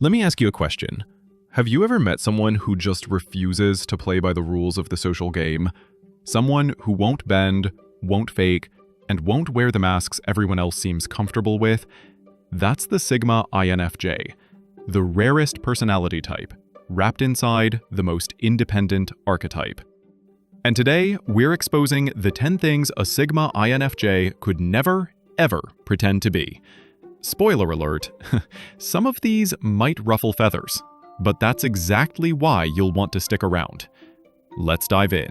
Let me ask you a question. Have you ever met someone who just refuses to play by the rules of the social game? Someone who won't bend, won't fake, and won't wear the masks everyone else seems comfortable with? That's the Sigma INFJ, the rarest personality type, wrapped inside the most independent archetype. And today, we're exposing the 10 things a Sigma INFJ could never, ever pretend to be. Spoiler alert, some of these might ruffle feathers, but that's exactly why you'll want to stick around. Let's dive in.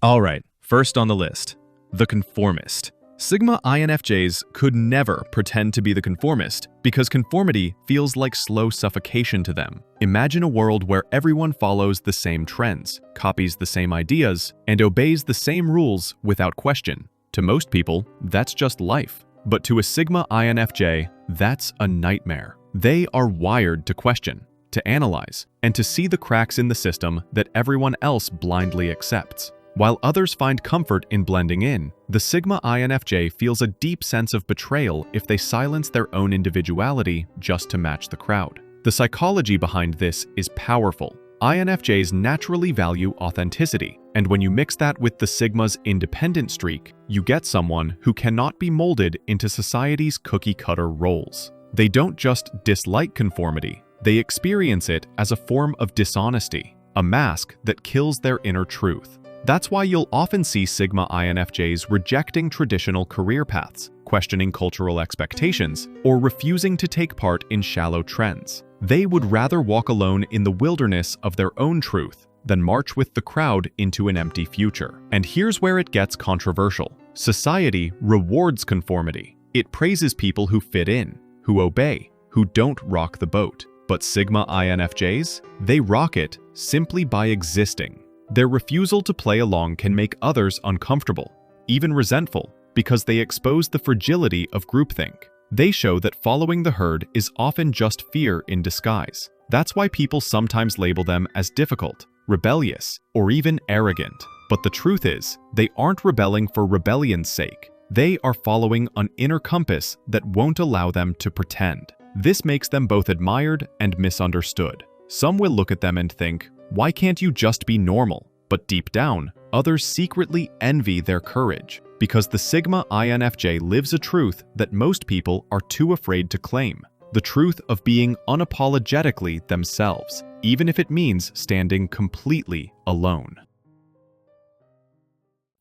All right, first on the list, the conformist. Sigma INFJs could never pretend to be the conformist because conformity feels like slow suffocation to them. Imagine a world where everyone follows the same trends, copies the same ideas, and obeys the same rules without question. To most people, that's just life. But to a Sigma INFJ, that's a nightmare. They are wired to question, to analyze, and to see the cracks in the system that everyone else blindly accepts. While others find comfort in blending in, the Sigma INFJ feels a deep sense of betrayal if they silence their own individuality just to match the crowd. The psychology behind this is powerful. INFJs naturally value authenticity, and when you mix that with the Sigma's independent streak, you get someone who cannot be molded into society's cookie-cutter roles. They don't just dislike conformity, they experience it as a form of dishonesty, a mask that kills their inner truth. That's why you'll often see Sigma INFJs rejecting traditional career paths, questioning cultural expectations, or refusing to take part in shallow trends. They would rather walk alone in the wilderness of their own truth than march with the crowd into an empty future. And here's where it gets controversial. Society rewards conformity. It praises people who fit in, who obey, who don't rock the boat. But Sigma INFJs, they rock it simply by existing. Their refusal to play along can make others uncomfortable, even resentful, because they expose the fragility of groupthink. They show that following the herd is often just fear in disguise. That's why people sometimes label them as difficult, rebellious, or even arrogant. But the truth is, they aren't rebelling for rebellion's sake. They are following an inner compass that won't allow them to pretend. This makes them both admired and misunderstood. Some will look at them and think, why can't you just be normal? But deep down, others secretly envy their courage, because the Sigma INFJ lives a truth that most people are too afraid to claim. The truth of being unapologetically themselves, even if it means standing completely alone.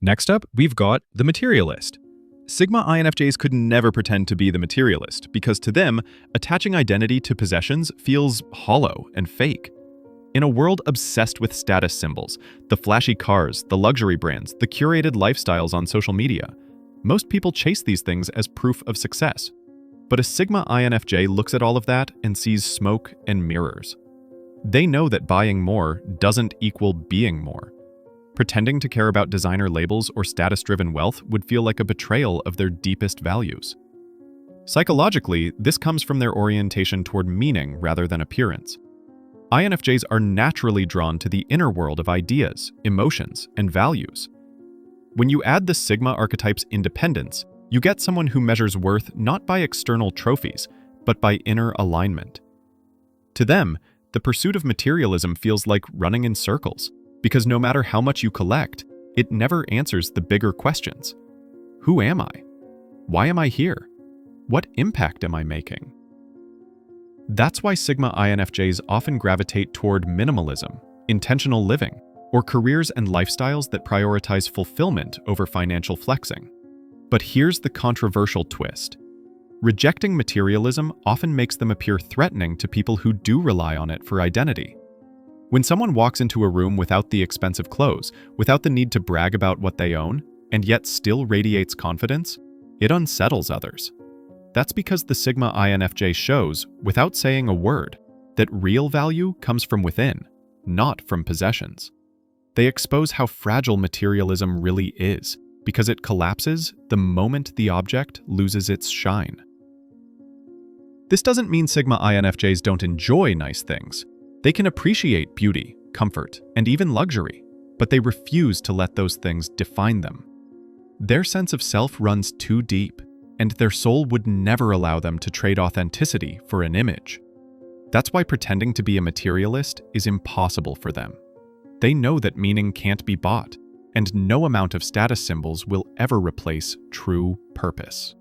Next up, we've got the materialist. Sigma INFJs could never pretend to be the materialist because to them, attaching identity to possessions feels hollow and fake. In a world obsessed with status symbols, the flashy cars, the luxury brands, the curated lifestyles on social media, most people chase these things as proof of success. But a Sigma INFJ looks at all of that and sees smoke and mirrors. They know that buying more doesn't equal being more. Pretending to care about designer labels or status-driven wealth would feel like a betrayal of their deepest values. Psychologically, this comes from their orientation toward meaning rather than appearance. INFJs are naturally drawn to the inner world of ideas, emotions, and values. When you add the Sigma archetype's independence, you get someone who measures worth not by external trophies, but by inner alignment. To them, the pursuit of materialism feels like running in circles, because no matter how much you collect, it never answers the bigger questions. Who am I? Why am I here? What impact am I making? That's why Sigma INFJs often gravitate toward minimalism, intentional living, or careers and lifestyles that prioritize fulfillment over financial flexing. But here's the controversial twist. Rejecting materialism often makes them appear threatening to people who do rely on it for identity. When someone walks into a room without the expensive clothes, without the need to brag about what they own, and yet still radiates confidence, it unsettles others. That's because the Sigma INFJ shows, without saying a word, that real value comes from within, not from possessions. They expose how fragile materialism really is, because it collapses the moment the object loses its shine. This doesn't mean Sigma INFJs don't enjoy nice things. They can appreciate beauty, comfort, and even luxury, but they refuse to let those things define them. Their sense of self runs too deep. and their soul would never allow them to trade authenticity for an image. That's why pretending to be a materialist is impossible for them. They know that meaning can't be bought, and no amount of status symbols will ever replace true purpose.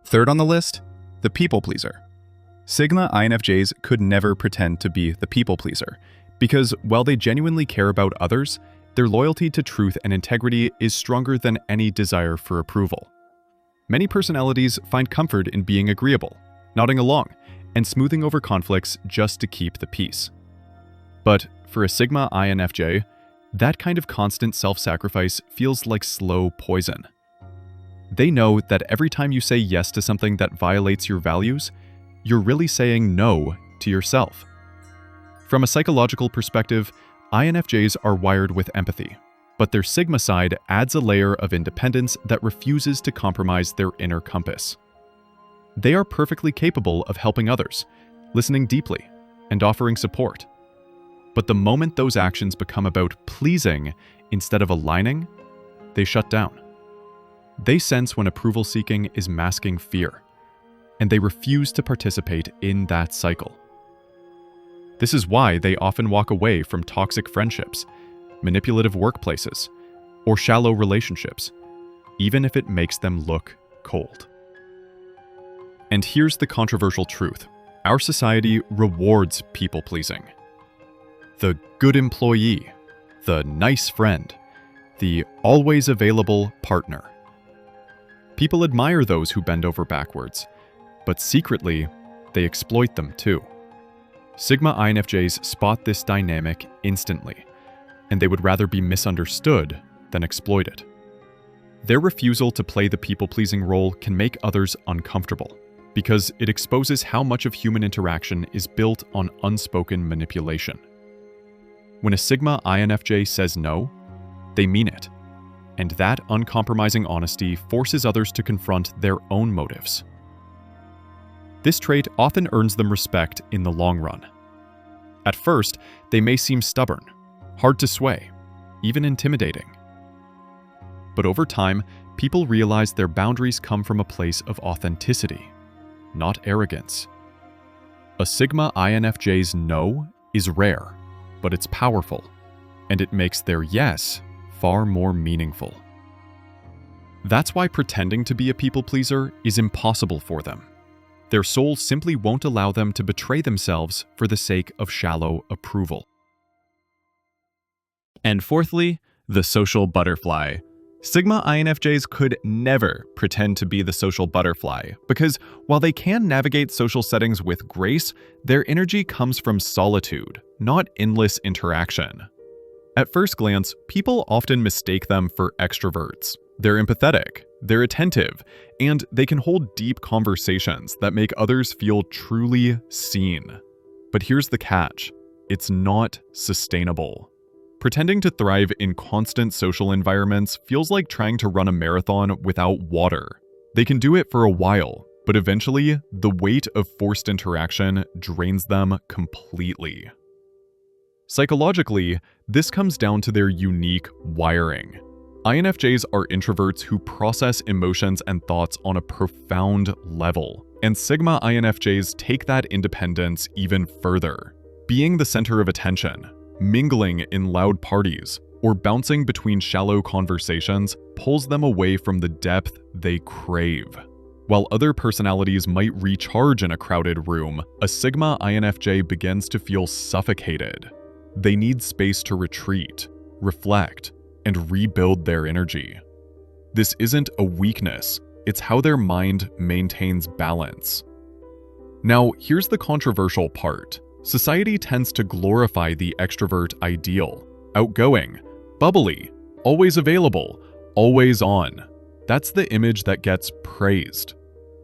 Third on the list, the people pleaser. Sigma INFJs could never pretend to be the people pleaser, because while they genuinely care about others, their loyalty to truth and integrity is stronger than any desire for approval. Many personalities find comfort in being agreeable, nodding along, and smoothing over conflicts just to keep the peace. But for a Sigma INFJ, that kind of constant self-sacrifice feels like slow poison. They know that every time you say yes to something that violates your values, you're really saying no to yourself. From a psychological perspective, INFJs are wired with empathy, but their Sigma side adds a layer of independence that refuses to compromise their inner compass. They are perfectly capable of helping others, listening deeply, and offering support. But the moment those actions become about pleasing instead of aligning, they shut down. They sense when approval seeking is masking fear, and they refuse to participate in that cycle. This is why they often walk away from toxic friendships, manipulative workplaces, or shallow relationships, even if it makes them look cold. And here's the controversial truth. Our society rewards people-pleasing. The good employee, the nice friend, the always available partner. People admire those who bend over backwards, but secretly, they exploit them too. Sigma INFJs spot this dynamic instantly, and they would rather be misunderstood than exploited. Their refusal to play the people-pleasing role can make others uncomfortable, because it exposes how much of human interaction is built on unspoken manipulation. When a Sigma INFJ says no, they mean it, and that uncompromising honesty forces others to confront their own motives. This trait often earns them respect in the long run. At first, they may seem stubborn, hard to sway, even intimidating. But over time, people realize their boundaries come from a place of authenticity, not arrogance. A Sigma INFJ's no is rare, but it's powerful, and it makes their yes far more meaningful. That's why pretending to be a people pleaser is impossible for them. Their soul simply won't allow them to betray themselves for the sake of shallow approval. And fourthly, the social butterfly. Sigma INFJs could never pretend to be the social butterfly because while they can navigate social settings with grace, their energy comes from solitude, not endless interaction. At first glance, people often mistake them for extroverts. They're empathetic, they're attentive, and they can hold deep conversations that make others feel truly seen. But here's the catch: it's not sustainable. Pretending to thrive in constant social environments feels like trying to run a marathon without water. They can do it for a while, but eventually, the weight of forced interaction drains them completely. Psychologically, this comes down to their unique wiring. INFJs are introverts who process emotions and thoughts on a profound level, and Sigma INFJs take that independence even further. Being the center of attention, mingling in loud parties, or bouncing between shallow conversations pulls them away from the depth they crave. While other personalities might recharge in a crowded room, a Sigma INFJ begins to feel suffocated. They need space to retreat, reflect, and rebuild their energy. This isn't a weakness, it's how their mind maintains balance. Now, here's the controversial part. Society tends to glorify the extrovert ideal. Outgoing, bubbly, always available, always on. That's the image that gets praised.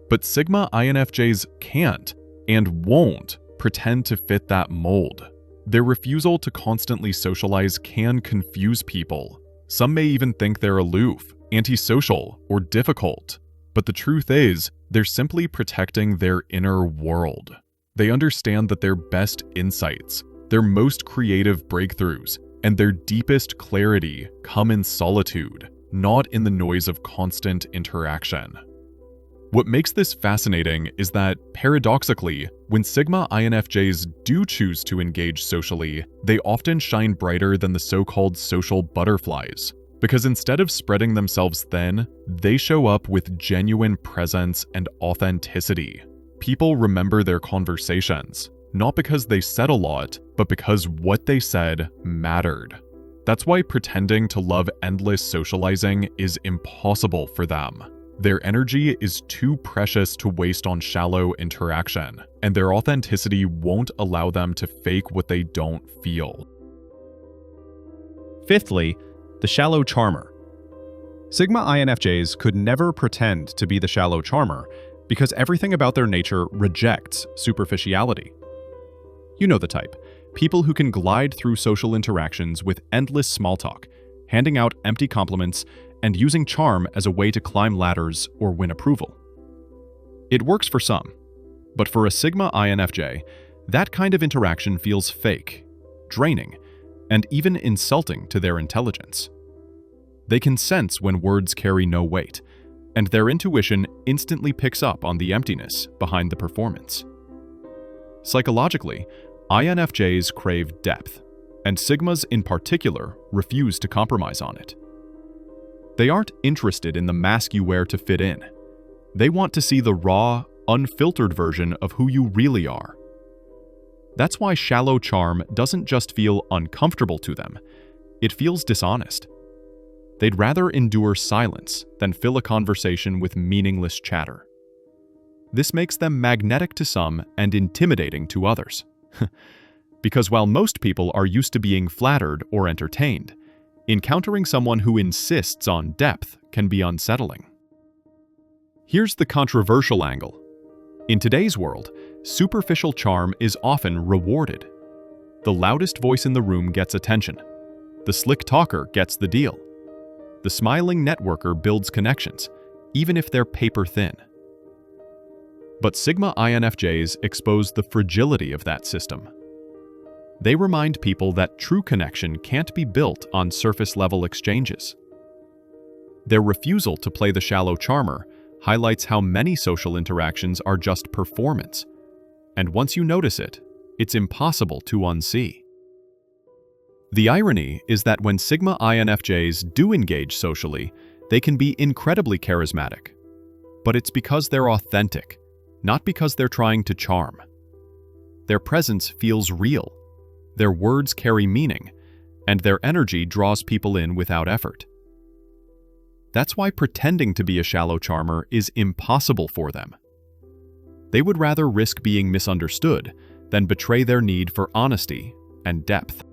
But Sigma INFJs can't and won't pretend to fit that mold. Their refusal to constantly socialize can confuse people. Some may even think they're aloof, antisocial, or difficult. But the truth is, they're simply protecting their inner world. They understand that their best insights, their most creative breakthroughs, and their deepest clarity come in solitude, not in the noise of constant interaction. What makes this fascinating is that, paradoxically, when Sigma INFJs do choose to engage socially, they often shine brighter than the so-called social butterflies. Because instead of spreading themselves thin, they show up with genuine presence and authenticity. People remember their conversations, not because they said a lot, but because what they said mattered. That's why pretending to love endless socializing is impossible for them. Their energy is too precious to waste on shallow interaction, and their authenticity won't allow them to fake what they don't feel. Fifthly, the shallow charmer. Sigma INFJs could never pretend to be the shallow charmer because everything about their nature rejects superficiality. You know the type. People who can glide through social interactions with endless small talk, handing out empty compliments, and using charm as a way to climb ladders or win approval. It works for some, but for a Sigma INFJ, that kind of interaction feels fake, draining, and even insulting to their intelligence. They can sense when words carry no weight, and their intuition instantly picks up on the emptiness behind the performance. Psychologically, INFJs crave depth, and Sigmas in particular refuse to compromise on it. They aren't interested in the mask you wear to fit in. They want to see the raw, unfiltered version of who you really are. That's why shallow charm doesn't just feel uncomfortable to them, it feels dishonest. They'd rather endure silence than fill a conversation with meaningless chatter. This makes them magnetic to some and intimidating to others. Because while most people are used to being flattered or entertained, encountering someone who insists on depth can be unsettling. Here's the controversial angle. In today's world, superficial charm is often rewarded. The loudest voice in the room gets attention. The slick talker gets the deal. The smiling networker builds connections, even if they're paper thin. But Sigma INFJs expose the fragility of that system. They remind people that true connection can't be built on surface-level exchanges. Their refusal to play the shallow charmer highlights how many social interactions are just performance, and once you notice it, it's impossible to unsee. The irony is that when Sigma INFJs do engage socially, they can be incredibly charismatic. But it's because they're authentic, not because they're trying to charm. Their presence feels real. Their words carry meaning, and their energy draws people in without effort. That's why pretending to be a shallow charmer is impossible for them. They would rather risk being misunderstood than betray their need for honesty and depth.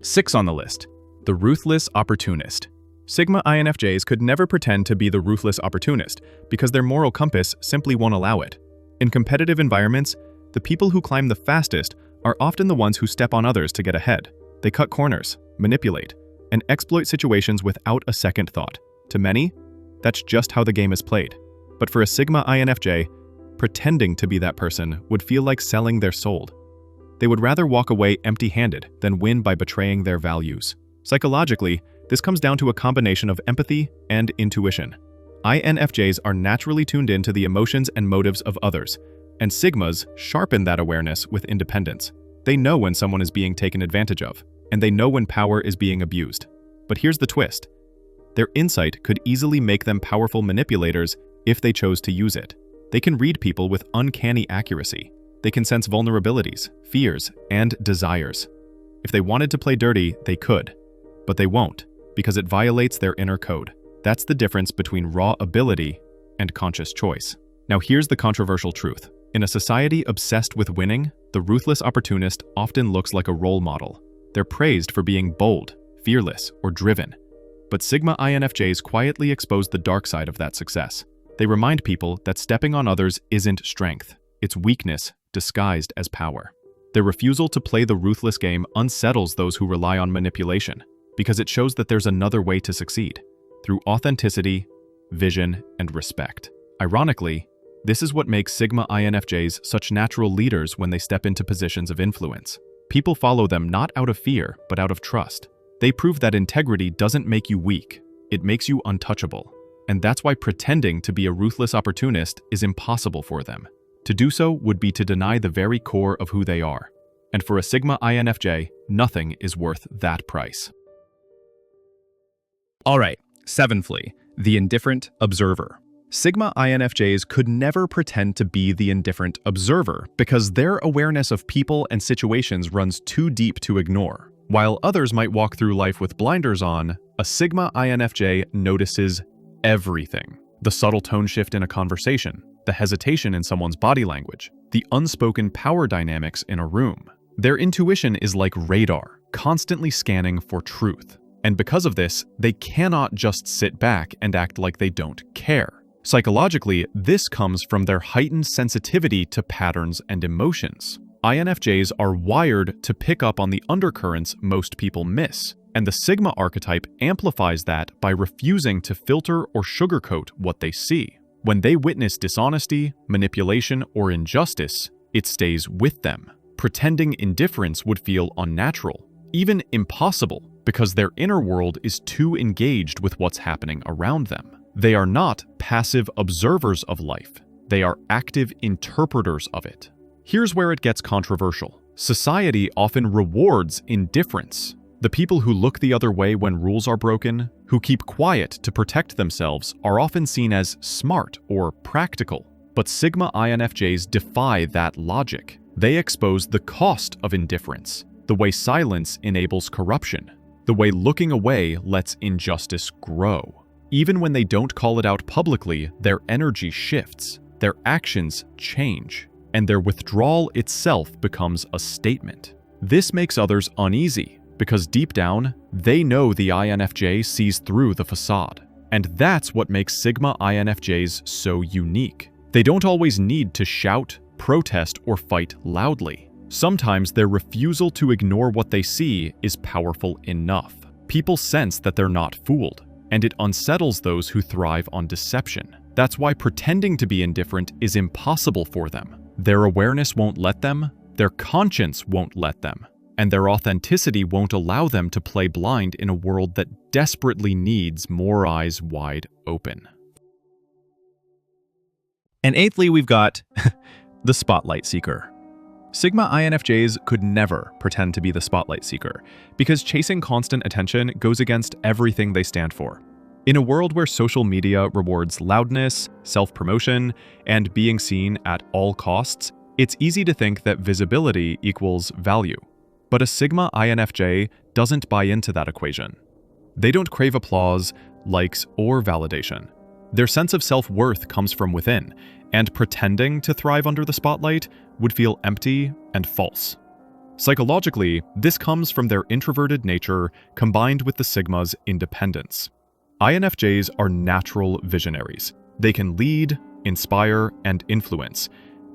6 on the list, the Ruthless Opportunist. Sigma INFJs could never pretend to be the Ruthless Opportunist because their moral compass simply won't allow it. In competitive environments, the people who climb the fastest are often the ones who step on others to get ahead. They cut corners, manipulate, and exploit situations without a second thought. To many, that's just how the game is played. But for a Sigma INFJ, pretending to be that person would feel like selling their soul. They would rather walk away empty-handed than win by betraying their values. Psychologically, this comes down to a combination of empathy and intuition. INFJs are naturally tuned in to the emotions and motives of others, and Sigmas sharpen that awareness with independence. They know when someone is being taken advantage of, and they know when power is being abused. But here's the twist. Their insight could easily make them powerful manipulators if they chose to use it. They can read people with uncanny accuracy. They can sense vulnerabilities, fears, and desires. If they wanted to play dirty, they could. But they won't, because it violates their inner code. That's the difference between raw ability and conscious choice. Now here's the controversial truth. In a society obsessed with winning, the Ruthless Opportunist often looks like a role model. They're praised for being bold, fearless, or driven. But Sigma INFJs quietly expose the dark side of that success. They remind people that stepping on others isn't strength, it's weakness disguised as power. Their refusal to play the ruthless game unsettles those who rely on manipulation, because it shows that there's another way to succeed, through authenticity, vision, and respect. Ironically, this is what makes Sigma INFJs such natural leaders when they step into positions of influence. People follow them not out of fear, but out of trust. They prove that integrity doesn't make you weak, it makes you untouchable. And that's why pretending to be a ruthless opportunist is impossible for them. To do so would be to deny the very core of who they are. And for a Sigma INFJ, nothing is worth that price. All right, seventhly, the Indifferent Observer. Sigma INFJs could never pretend to be the indifferent observer because their awareness of people and situations runs too deep to ignore. While others might walk through life with blinders on, a Sigma INFJ notices everything. The subtle tone shift in a conversation, the hesitation in someone's body language, the unspoken power dynamics in a room. Their intuition is like radar, constantly scanning for truth. And because of this, they cannot just sit back and act like they don't care. Psychologically, this comes from their heightened sensitivity to patterns and emotions. INFJs are wired to pick up on the undercurrents most people miss, and the Sigma archetype amplifies that by refusing to filter or sugarcoat what they see. When they witness dishonesty, manipulation, or injustice, it stays with them. Pretending indifference would feel unnatural, even impossible, because their inner world is too engaged with what's happening around them. They are not passive observers of life. They are active interpreters of it. Here's where it gets controversial. Society often rewards indifference. The people who look the other way when rules are broken, who keep quiet to protect themselves, are often seen as smart or practical. But Sigma INFJs defy that logic. They expose the cost of indifference, the way silence enables corruption, the way looking away lets injustice grow. Even when they don't call it out publicly, their energy shifts, their actions change, and their withdrawal itself becomes a statement. This makes others uneasy, because deep down, they know the INFJ sees through the facade. And that's what makes Sigma INFJs so unique. They don't always need to shout, protest, or fight loudly. Sometimes their refusal to ignore what they see is powerful enough. People sense that they're not fooled, and it unsettles those who thrive on deception. That's why pretending to be indifferent is impossible for them. Their awareness won't let them, their conscience won't let them, and their authenticity won't allow them to play blind in a world that desperately needs more eyes wide open. And eighthly, we've got the Spotlight Seeker. Sigma INFJs could never pretend to be the spotlight seeker, because chasing constant attention goes against everything they stand for. In a world where social media rewards loudness, self-promotion, and being seen at all costs, it's easy to think that visibility equals value. But a Sigma INFJ doesn't buy into that equation. They don't crave applause, likes, or validation. Their sense of self-worth comes from within, and pretending to thrive under the spotlight would feel empty and false. Psychologically, this comes from their introverted nature combined with the Sigma's independence. INFJs are natural visionaries. They can lead, inspire, and influence,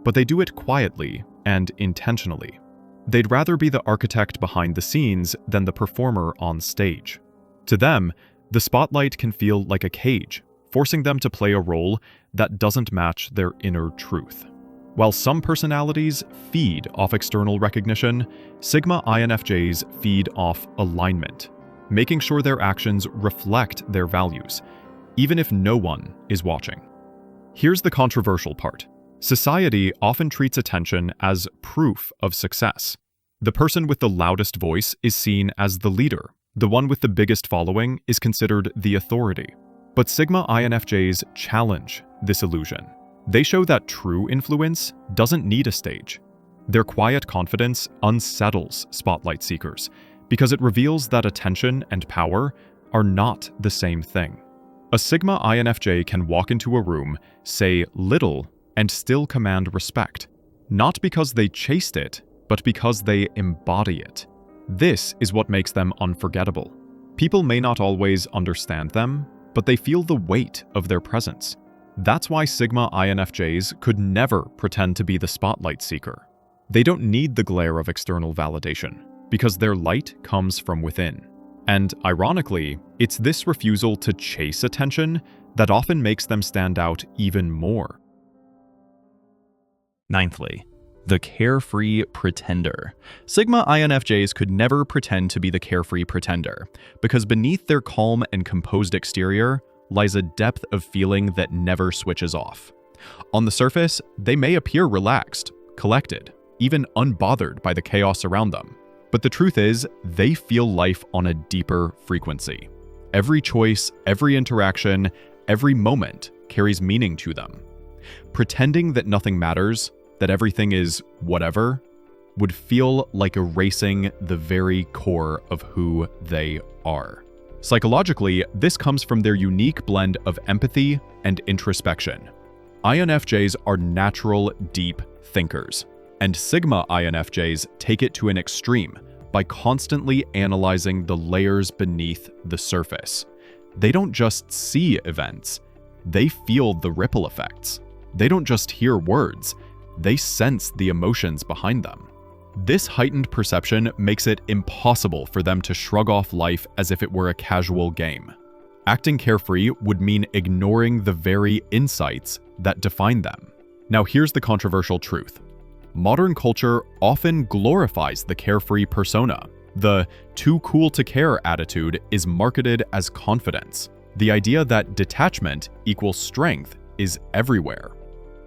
but they do it quietly and intentionally. They'd rather be the architect behind the scenes than the performer on stage. To them, the spotlight can feel like a cage, forcing them to play a role that doesn't match their inner truth. While some personalities feed off external recognition, Sigma INFJs feed off alignment, making sure their actions reflect their values, even if no one is watching. Here's the controversial part. Society often treats attention as proof of success. The person with the loudest voice is seen as the leader. The one with the biggest following is considered the authority. But Sigma INFJs challenge this illusion. They show that true influence doesn't need a stage. Their quiet confidence unsettles spotlight seekers because it reveals that attention and power are not the same thing. A Sigma INFJ can walk into a room, say little, and still command respect, not because they chased it, but because they embody it. This is what makes them unforgettable. People may not always understand them, but they feel the weight of their presence. That's why Sigma INFJs could never pretend to be the spotlight seeker. They don't need the glare of external validation, because their light comes from within. And ironically, it's this refusal to chase attention that often makes them stand out even more. Ninthly, The Carefree Pretender. Sigma INFJs could never pretend to be the Carefree Pretender, because beneath their calm and composed exterior lies a depth of feeling that never switches off. On the surface, they may appear relaxed, collected, even unbothered by the chaos around them. But the truth is, they feel life on a deeper frequency. Every choice, every interaction, every moment carries meaning to them. Pretending that nothing matters, that everything is whatever, would feel like erasing the very core of who they are. Psychologically, this comes from their unique blend of empathy and introspection. INFJs are natural, deep thinkers, and Sigma INFJs take it to an extreme by constantly analyzing the layers beneath the surface. They don't just see events, they feel the ripple effects. They don't just hear words, they sense the emotions behind them. This heightened perception makes it impossible for them to shrug off life as if it were a casual game. Acting carefree would mean ignoring the very insights that define them. Now here's the controversial truth. Modern culture often glorifies the carefree persona. The too cool to care attitude is marketed as confidence. The idea that detachment equals strength is everywhere.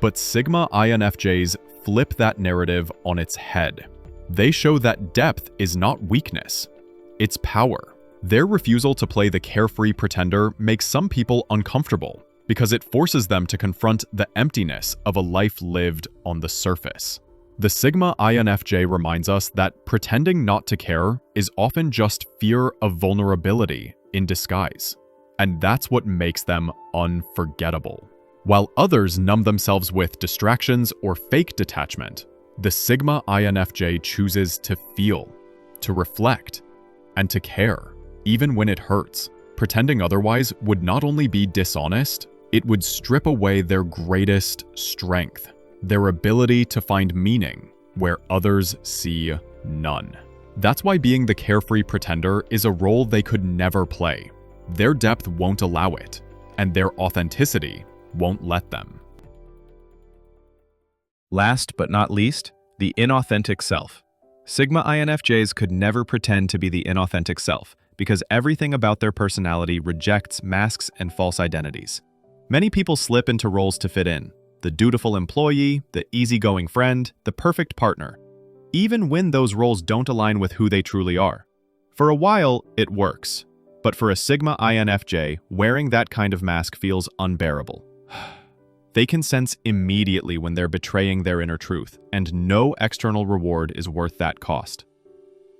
But Sigma INFJs flip that narrative on its head. They show that depth is not weakness, it's power. Their refusal to play the carefree pretender makes some people uncomfortable because it forces them to confront the emptiness of a life lived on the surface. The Sigma INFJ reminds us that pretending not to care is often just fear of vulnerability in disguise. And that's what makes them unforgettable. While others numb themselves with distractions or fake detachment, the Sigma INFJ chooses to feel, to reflect, and to care, even when it hurts. Pretending otherwise would not only be dishonest, it would strip away their greatest strength, their ability to find meaning where others see none. That's why being the carefree pretender is a role they could never play. Their depth won't allow it, and their authenticity won't let them. Last but not least, the inauthentic self. Sigma INFJs could never pretend to be the inauthentic self because everything about their personality rejects masks and false identities. Many people slip into roles to fit in: the dutiful employee, the easygoing friend, the perfect partner, even when those roles don't align with who they truly are. For a while, it works, but for a Sigma INFJ, wearing that kind of mask feels unbearable. They can sense immediately when they're betraying their inner truth, and no external reward is worth that cost.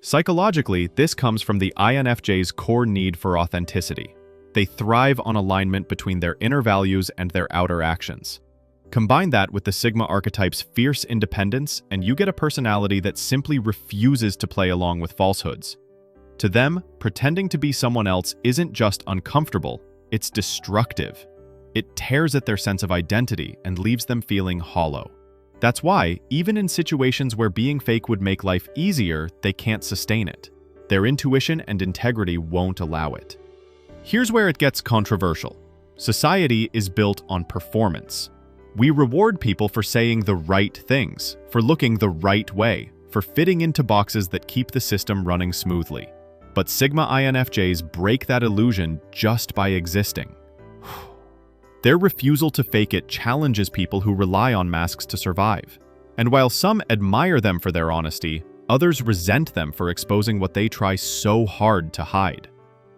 Psychologically, this comes from the INFJ's core need for authenticity. They thrive on alignment between their inner values and their outer actions. Combine that with the Sigma archetype's fierce independence, and you get a personality that simply refuses to play along with falsehoods. To them, pretending to be someone else isn't just uncomfortable, it's destructive. It tears at their sense of identity and leaves them feeling hollow. That's why, even in situations where being fake would make life easier, they can't sustain it. Their intuition and integrity won't allow it. Here's where it gets controversial. Society is built on performance. We reward people for saying the right things, for looking the right way, for fitting into boxes that keep the system running smoothly. But Sigma INFJs break that illusion just by existing. Their refusal to fake it challenges people who rely on masks to survive. And while some admire them for their honesty, others resent them for exposing what they try so hard to hide.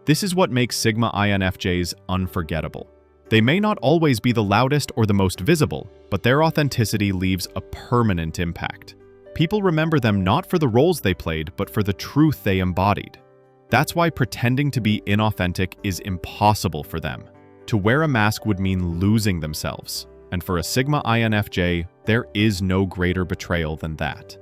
This is what makes Sigma INFJs unforgettable. They may not always be the loudest or the most visible, but their authenticity leaves a permanent impact. People remember them not for the roles they played, but for the truth they embodied. That's why pretending to be inauthentic is impossible for them. To wear a mask would mean losing themselves, and for a Sigma INFJ, there is no greater betrayal than that.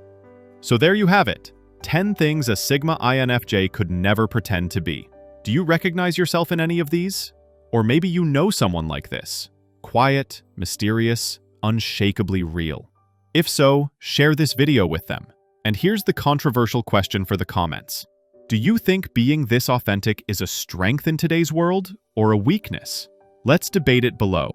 So there you have it, 10 things a Sigma INFJ could never pretend to be. Do you recognize yourself in any of these? Or maybe you know someone like this, quiet, mysterious, unshakably real. If so, share this video with them. And here's the controversial question for the comments. Do you think being this authentic is a strength in today's world or a weakness? Let's debate it below.